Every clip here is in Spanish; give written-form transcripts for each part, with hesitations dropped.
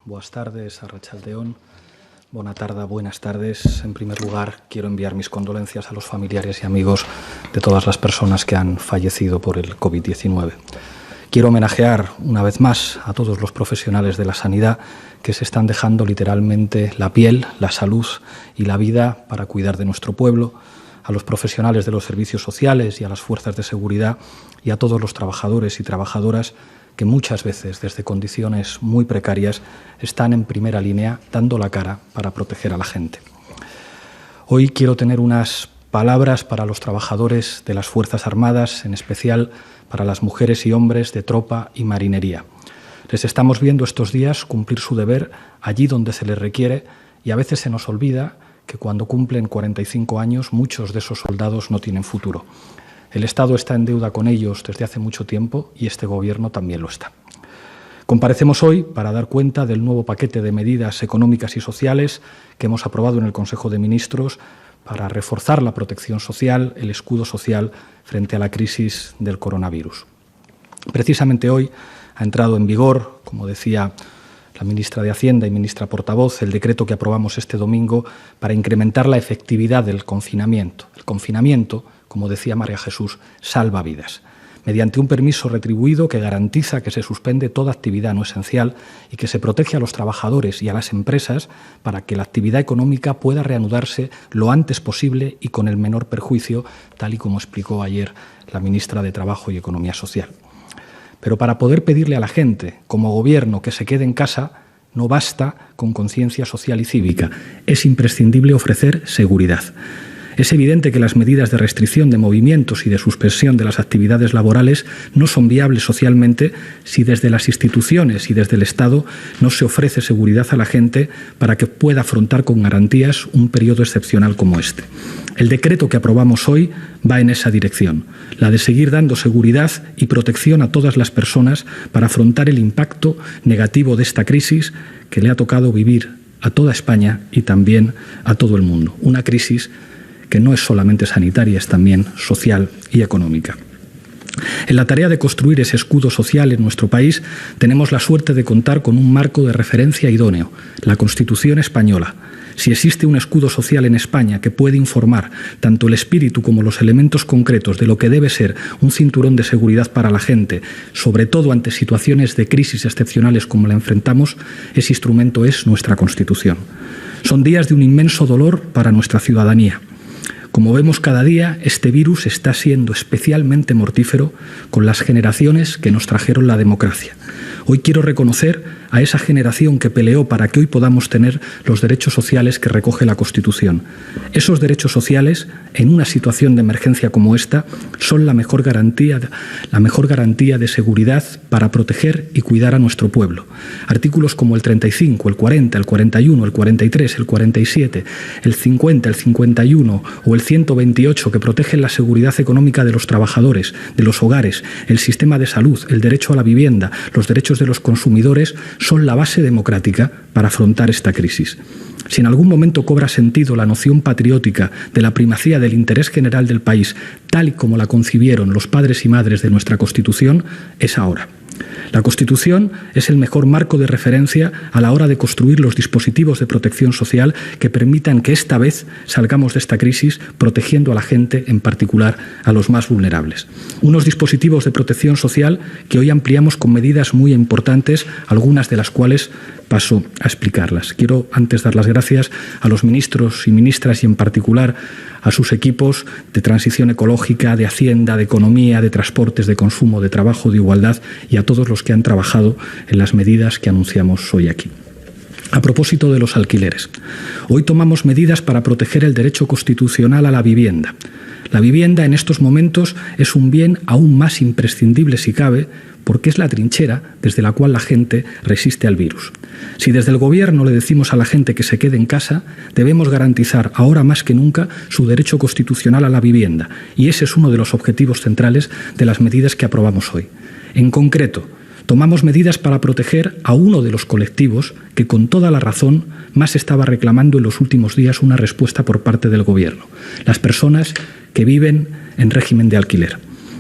Boas tardes, arratsaldeón. Bona tarde, buenas tardes. En primer lugar, quiero enviar mis condolencias a los familiares y amigos de todas las personas que han fallecido por el COVID-19. Quiero homenajear una vez más a todos los profesionales de la sanidad que se están dejando literalmente la piel, la salud y la vida para cuidar de nuestro pueblo, a los profesionales de los servicios sociales y a las fuerzas de seguridad y a todos los trabajadores y trabajadoras que muchas veces, desde condiciones muy precarias, están en primera línea dando la cara para proteger a la gente. Hoy quiero tener unas palabras para los trabajadores de las Fuerzas Armadas, en especial para las mujeres y hombres de tropa y marinería. Les estamos viendo estos días cumplir su deber allí donde se les requiere y a veces se nos olvida que cuando cumplen 45 años muchos de esos soldados no tienen futuro. El Estado está en deuda con ellos desde hace mucho tiempo y este Gobierno también lo está. Comparecemos hoy para dar cuenta del nuevo paquete de medidas económicas y sociales que hemos aprobado en el Consejo de Ministros para reforzar la protección social, el escudo social frente a la crisis del coronavirus. Precisamente hoy ha entrado en vigor, como decía la ministra de Hacienda y ministra portavoz, el decreto que aprobamos este domingo para incrementar la efectividad del confinamiento. El confinamiento, como decía María Jesús, salva vidas, mediante un permiso retribuido que garantiza que se suspende toda actividad no esencial y que se protege a los trabajadores y a las empresas para que la actividad económica pueda reanudarse lo antes posible y con el menor perjuicio, tal y como explicó ayer la ministra de Trabajo y Economía Social. Pero para poder pedirle a la gente, como Gobierno, que se quede en casa, no basta con conciencia social y cívica. Es imprescindible ofrecer seguridad. Es evidente que las medidas de restricción de movimientos y de suspensión de las actividades laborales no son viables socialmente si desde las instituciones y desde el Estado no se ofrece seguridad a la gente para que pueda afrontar con garantías un periodo excepcional como este. El decreto que aprobamos hoy va en esa dirección, la de seguir dando seguridad y protección a todas las personas para afrontar el impacto negativo de esta crisis que le ha tocado vivir a toda España y también a todo el mundo. Una crisis que no es solamente sanitaria, es también social y económica. En la tarea de construir ese escudo social en nuestro país tenemos la suerte de contar con un marco de referencia idóneo, la Constitución española. Si existe un escudo social en España que puede informar tanto el espíritu como los elementos concretos de lo que debe ser un cinturón de seguridad para la gente, sobre todo ante situaciones de crisis excepcionales como la enfrentamos, ese instrumento es nuestra Constitución. Son días de un inmenso dolor para nuestra ciudadanía. Como vemos cada día, este virus está siendo especialmente mortífero con las generaciones que nos trajeron la democracia. Hoy quiero reconocer a esa generación que peleó para que hoy podamos tener los derechos sociales que recoge la Constitución. Esos derechos sociales, en una situación de emergencia como esta, son la mejor garantía de seguridad para proteger y cuidar a nuestro pueblo. Artículos como el 35, el 40, el 41, el 43, el 47, el 50, el 51 o el 128 que protegen la seguridad económica de los trabajadores, de los hogares, el sistema de salud, el derecho a la vivienda, los derechos de los consumidores, son la base democrática para afrontar esta crisis. Si en algún momento cobra sentido la noción patriótica de la primacía del interés general del país, tal y como la concibieron los padres y madres de nuestra Constitución, es ahora. La Constitución es el mejor marco de referencia a la hora de construir los dispositivos de protección social que permitan que esta vez salgamos de esta crisis protegiendo a la gente, en particular a los más vulnerables. Unos dispositivos de protección social que hoy ampliamos con medidas muy importantes, algunas de las cuales paso a explicarlas. Quiero antes dar las gracias a los ministros y ministras y en particular a sus equipos de transición ecológica, de Hacienda, de Economía, de Transportes, de Consumo, de Trabajo, de Igualdad y a todos los que han trabajado en las medidas que anunciamos hoy aquí. A propósito de los alquileres, hoy tomamos medidas para proteger el derecho constitucional a la vivienda. La vivienda en estos momentos es un bien aún más imprescindible si cabe, porque es la trinchera desde la cual la gente resiste al virus. Si desde el Gobierno le decimos a la gente que se quede en casa, debemos garantizar ahora más que nunca su derecho constitucional a la vivienda, y ese es uno de los objetivos centrales de las medidas que aprobamos hoy. En concreto, tomamos medidas para proteger a uno de los colectivos que con toda la razón más estaba reclamando en los últimos días una respuesta por parte del Gobierno, las personas que viven en régimen de alquiler.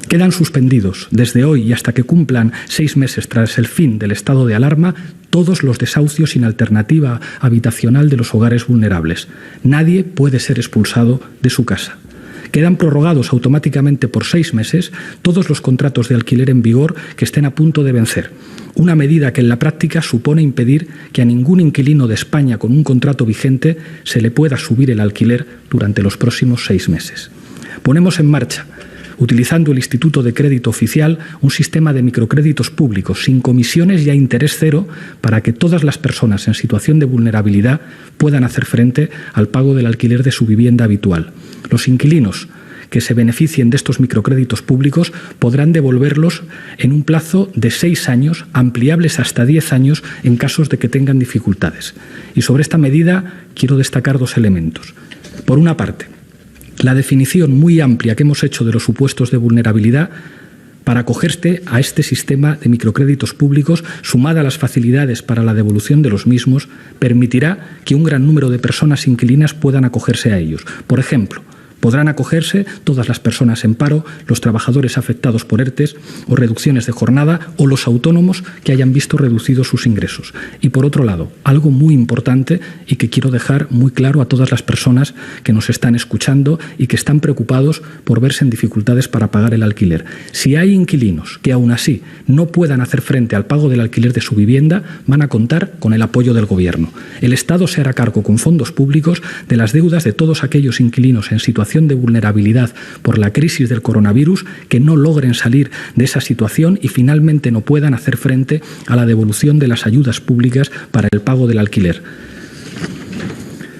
Quedan suspendidos desde hoy y hasta que cumplan 6 meses tras el fin del estado de alarma todos los desahucios sin alternativa habitacional de los hogares vulnerables. Nadie puede ser expulsado de su casa. Quedan prorrogados automáticamente por 6 meses todos los contratos de alquiler en vigor que estén a punto de vencer. Una medida que en la práctica supone impedir que a ningún inquilino de España con un contrato vigente se le pueda subir el alquiler durante los próximos 6 meses. Ponemos en marcha, utilizando el Instituto de Crédito Oficial, un sistema de microcréditos públicos sin comisiones y a interés cero para que todas las personas en situación de vulnerabilidad puedan hacer frente al pago del alquiler de su vivienda habitual. Los inquilinos que se beneficien de estos microcréditos públicos podrán devolverlos en un plazo de 6 años, ampliables hasta 10 años en casos de que tengan dificultades. Y sobre esta medida quiero destacar 2 elementos. Por una parte, la definición muy amplia que hemos hecho de los supuestos de vulnerabilidad para acogerse a este sistema de microcréditos públicos, sumada a las facilidades para la devolución de los mismos, permitirá que un gran número de personas inquilinas puedan acogerse a ellos. Por ejemplo, podrán acogerse todas las personas en paro, los trabajadores afectados por ERTEs o reducciones de jornada o los autónomos que hayan visto reducidos sus ingresos. Y por otro lado, algo muy importante y que quiero dejar muy claro a todas las personas que nos están escuchando y que están preocupados por verse en dificultades para pagar el alquiler. Si hay inquilinos que aún así no puedan hacer frente al pago del alquiler de su vivienda, van a contar con el apoyo del Gobierno. El Estado se hará cargo con fondos públicos de las deudas de todos aquellos inquilinos en situación de vulnerabilidad por la crisis del coronavirus que no logren salir de esa situación y finalmente no puedan hacer frente a la devolución de las ayudas públicas para el pago del alquiler.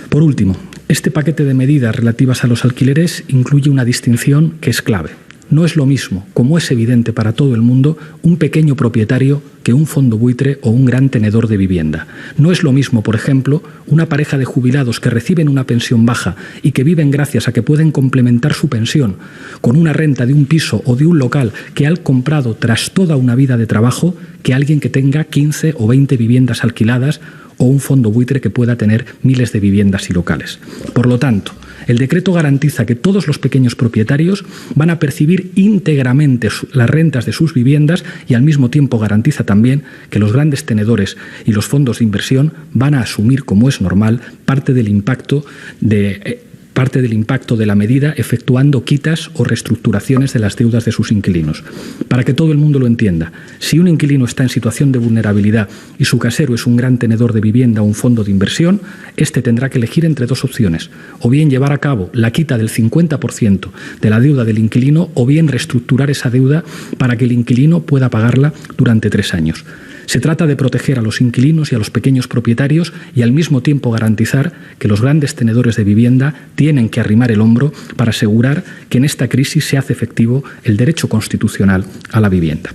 Por último, este paquete de medidas relativas a los alquileres incluye una distinción que es clave. No es lo mismo, como es evidente para todo el mundo, un pequeño propietario que un fondo buitre o un gran tenedor de vivienda. No es lo mismo, por ejemplo, una pareja de jubilados que reciben una pensión baja y que viven gracias a que pueden complementar su pensión con una renta de un piso o de un local que han comprado tras toda una vida de trabajo, que alguien que tenga 15 o 20 viviendas alquiladas o un fondo buitre que pueda tener miles de viviendas y locales. Por lo tanto, el decreto garantiza que todos los pequeños propietarios van a percibir íntegramente las rentas de sus viviendas y al mismo tiempo garantiza también que los grandes tenedores y los fondos de inversión van a asumir, como es normal, parte del impacto de la medida efectuando quitas o reestructuraciones de las deudas de sus inquilinos. Para que todo el mundo lo entienda, si un inquilino está en situación de vulnerabilidad y su casero es un gran tenedor de vivienda o un fondo de inversión, este tendrá que elegir entre 2 opciones, o bien llevar a cabo la quita del 50% de la deuda del inquilino o bien reestructurar esa deuda para que el inquilino pueda pagarla durante 3 años. Se trata de proteger a los inquilinos y a los pequeños propietarios y al mismo tiempo garantizar que los grandes tenedores de vivienda tienen que arrimar el hombro para asegurar que en esta crisis se hace efectivo el derecho constitucional a la vivienda.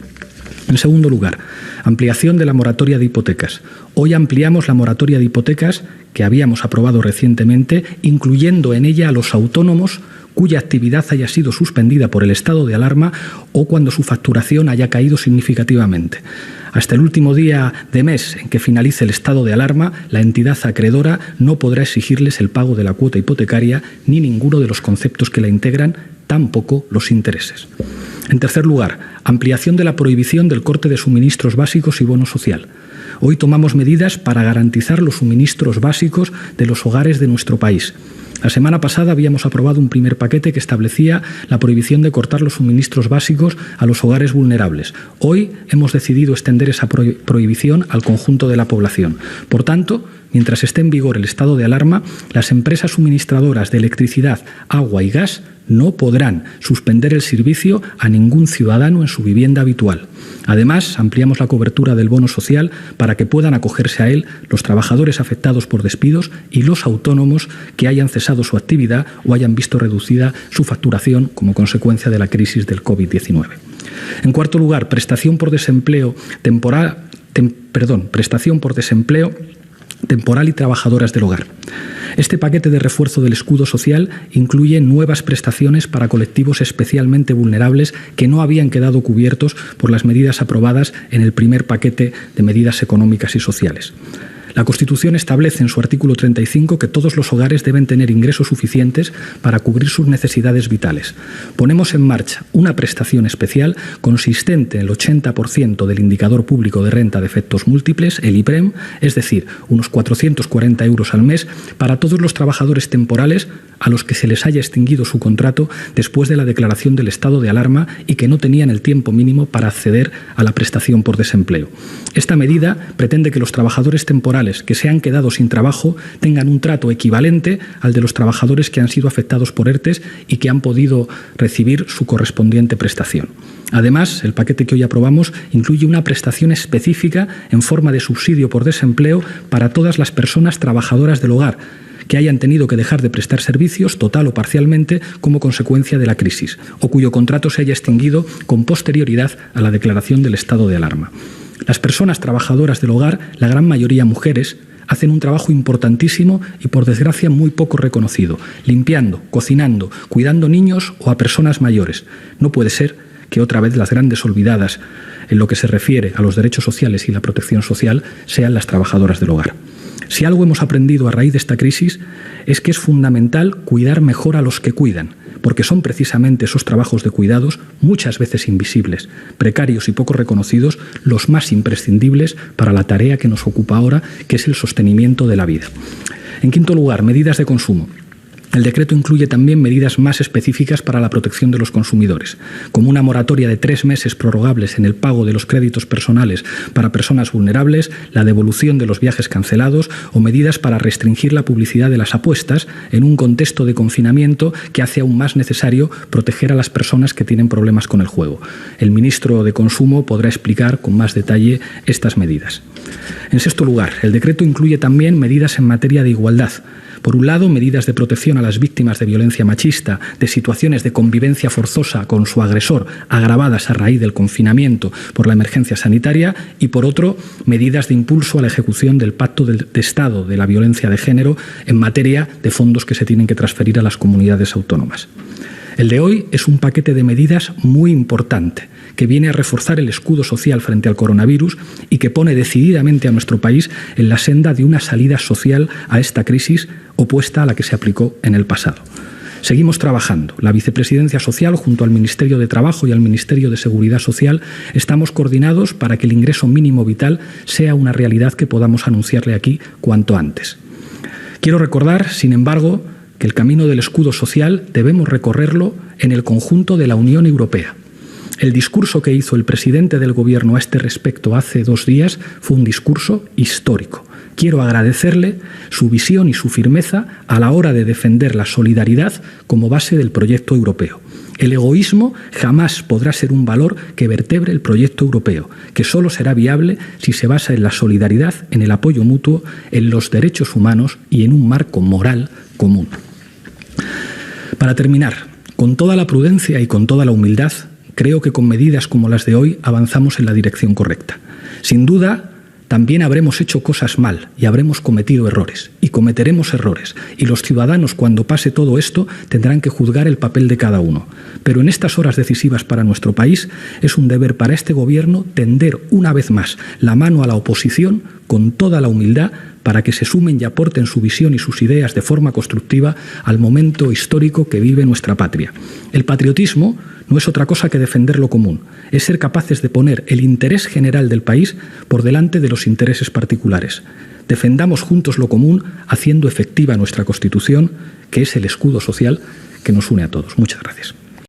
En segundo lugar, ampliación de la moratoria de hipotecas. Hoy ampliamos la moratoria de hipotecas que habíamos aprobado recientemente, incluyendo en ella a los autónomos cuya actividad haya sido suspendida por el estado de alarma o cuando su facturación haya caído significativamente. Hasta el último día de mes en que finalice el estado de alarma, la entidad acreedora no podrá exigirles el pago de la cuota hipotecaria ni ninguno de los conceptos que la integran, tampoco los intereses. En tercer lugar, ampliación de la prohibición del corte de suministros básicos y bono social. Hoy tomamos medidas para garantizar los suministros básicos de los hogares de nuestro país. La semana pasada habíamos aprobado un primer paquete que establecía la prohibición de cortar los suministros básicos a los hogares vulnerables. Hoy hemos decidido extender esa prohibición al conjunto de la población. Por tanto, mientras esté en vigor el estado de alarma, las empresas suministradoras de electricidad, agua y gas no podrán suspender el servicio a ningún ciudadano en su vivienda habitual. Además, ampliamos la cobertura del bono social para que puedan acogerse a él los trabajadores afectados por despidos y los autónomos que hayan cesado su actividad o hayan visto reducida su facturación como consecuencia de la crisis del COVID-19. En cuarto lugar, prestación por desempleo temporal y trabajadoras del hogar. Este paquete de refuerzo del escudo social incluye nuevas prestaciones para colectivos especialmente vulnerables que no habían quedado cubiertos por las medidas aprobadas en el primer paquete de medidas económicas y sociales. La Constitución establece en su artículo 35 que todos los hogares deben tener ingresos suficientes para cubrir sus necesidades vitales. Ponemos en marcha una prestación especial consistente en el 80% del indicador público de renta de efectos múltiples, el IPREM, es decir, unos 440 euros al mes para todos los trabajadores temporales a los que se les haya extinguido su contrato después de la declaración del estado de alarma y que no tenían el tiempo mínimo para acceder a la prestación por desempleo. Esta medida pretende que los trabajadores temporales que se han quedado sin trabajo tengan un trato equivalente al de los trabajadores que han sido afectados por ERTEs y que han podido recibir su correspondiente prestación. Además, el paquete que hoy aprobamos incluye una prestación específica en forma de subsidio por desempleo para todas las personas trabajadoras del hogar que hayan tenido que dejar de prestar servicios total o parcialmente como consecuencia de la crisis o cuyo contrato se haya extinguido con posterioridad a la declaración del estado de alarma. Las personas trabajadoras del hogar, la gran mayoría mujeres, hacen un trabajo importantísimo y, por desgracia, muy poco reconocido, limpiando, cocinando, cuidando niños o a personas mayores. No puede ser que otra vez las grandes olvidadas en lo que se refiere a los derechos sociales y la protección social sean las trabajadoras del hogar. Si algo hemos aprendido a raíz de esta crisis es que es fundamental cuidar mejor a los que cuidan, porque son precisamente esos trabajos de cuidados, muchas veces invisibles, precarios y poco reconocidos, los más imprescindibles para la tarea que nos ocupa ahora, que es el sostenimiento de la vida. En quinto lugar, medidas de consumo. El decreto incluye también medidas más específicas para la protección de los consumidores, como una moratoria de 3 meses prorrogables en el pago de los créditos personales para personas vulnerables, la devolución de los viajes cancelados o medidas para restringir la publicidad de las apuestas en un contexto de confinamiento que hace aún más necesario proteger a las personas que tienen problemas con el juego. El ministro de Consumo podrá explicar con más detalle estas medidas. En sexto lugar, el decreto incluye también medidas en materia de igualdad. Por un lado, medidas de protección a las víctimas de violencia machista, de situaciones de convivencia forzosa con su agresor agravadas a raíz del confinamiento por la emergencia sanitaria y, por otro, medidas de impulso a la ejecución del Pacto de Estado de la Violencia de Género en materia de fondos que se tienen que transferir a las comunidades autónomas. El de hoy es un paquete de medidas muy importante que viene a reforzar el escudo social frente al coronavirus y que pone decididamente a nuestro país en la senda de una salida social a esta crisis opuesta a la que se aplicó en el pasado. Seguimos trabajando. La Vicepresidencia Social, junto al Ministerio de Trabajo y al Ministerio de Seguridad Social, estamos coordinados para que el ingreso mínimo vital sea una realidad que podamos anunciarle aquí cuanto antes. Quiero recordar, sin embargo, que el camino del escudo social debemos recorrerlo en el conjunto de la Unión Europea. El discurso que hizo el presidente del Gobierno a este respecto hace 2 días fue un discurso histórico. Quiero agradecerle su visión y su firmeza a la hora de defender la solidaridad como base del proyecto europeo. El egoísmo jamás podrá ser un valor que vertebre el proyecto europeo, que solo será viable si se basa en la solidaridad, en el apoyo mutuo, en los derechos humanos y en un marco moral común. Para terminar, con toda la prudencia y con toda la humildad, creo que con medidas como las de hoy avanzamos en la dirección correcta. Sin duda, también habremos hecho cosas mal y habremos cometido errores y cometeremos errores y los ciudadanos, cuando pase todo esto, tendrán que juzgar el papel de cada uno. Pero en estas horas decisivas para nuestro país es un deber para este Gobierno tender una vez más la mano a la oposición con toda la humildad para que se sumen y aporten su visión y sus ideas de forma constructiva al momento histórico que vive nuestra patria. El patriotismo no es otra cosa que defender lo común, es ser capaces de poner el interés general del país por delante de los intereses particulares. Defendamos juntos lo común haciendo efectiva nuestra Constitución, que es el escudo social que nos une a todos. Muchas gracias.